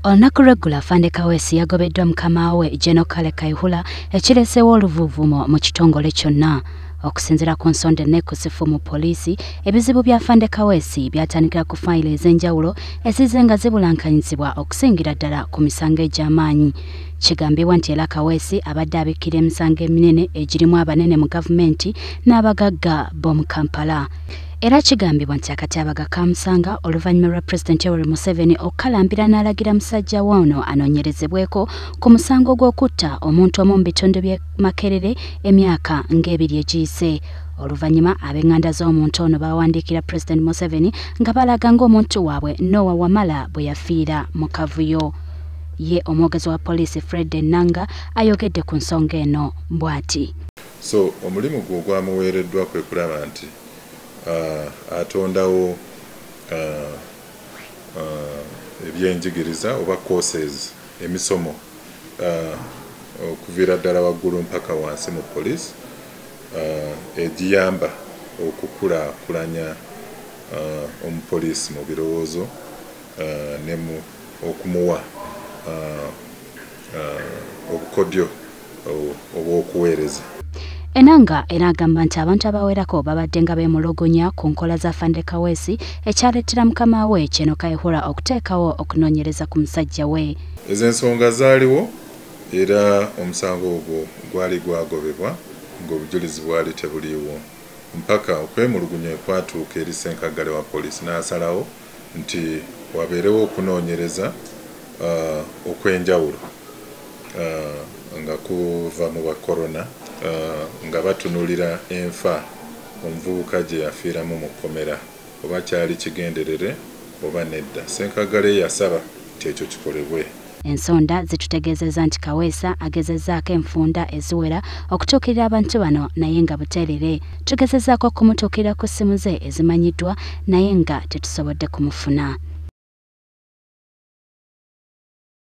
Olunaku lw'eggulu Afande Kaweesi yagobeddwa mukama we General Kale Kayihura ekireeseewo oluvuuvumo mu kitongole kyonna. Okusinziira ku nsonda ennekusifu mu poliisi, ebizibu bya Afande Kaweesi byatandikira ku fayiro ez'enjawulo ezizze nga zibulankanyizibwa okusingira ddala ku misango egy'amaanyi. Kigambibwa nti era Kaweesi abadde abikkira emisango eminene egirimu abanene mu gavumenti n'abagagga b'omu Kampala. Era kigambibwa nti akatyabaga kamusanga oluvannyuma lwa Pulezidenti Yoweri Museveni okukalambira n'alagira musajja we ono anoonyerezebweko ku musango gw'okutta omuntu omu mu bitundu by'e Makerere emyaka ng'ebiri egiyise. Oluvannyuma ab'enganda z'omuntu ono bawandiikira Pulezidenti Museveni nga balaga ng'omuntu waabwe Noah Wamala bwe yafiira mu kavuyo. Ye omwogezi wa poliisi Fred Enanga ayogedde ku nsonga eno bw'ati. So omulimu gwo gwamuweereddwa kwe kulaba nti atondawo ebyenjigiriza oba courses emisomo okuviira ddala waggulu mpaka wansi mu poliisi egiyamba okukulaakulanya omupoliisi mu birowoozo ne okumuwa obukodyo obw'okuweereza. Enanga era agamba nti abantu abawerako babadde nga beemulugunya ku nkola za Afande Kaweesi ekyaleetera mukama we General Kayihura okuteekawo okunoonyereza ku musajja we. Ezo ensonga zaaliwo era omusango ogwo gwali gwagobebwa ng'obujulizi bwali tebuliiwo mpaka okwemulugunya kwatuuka eri ssenkagale wa poliisi n'asalawo nti wabeerewo okunoonyereza okw'enjawulo nga kuva mu bakorona nga batunulira enfa omuvubuka gye yafiiramu mu kkomera oba kyali kigenderere oba nedda. Ssenkagale yasaba nti ekyo kikolebwe. Ensonda zitutegeezezza nti Kaweesa agezezzaako enfunda eziwera okutuukirira abantu bano naye nga buteerere. Tugezezzaako okumutuukirira ku ssimu ze ezimanyiddwa naye nga tetusobodde kumufuna.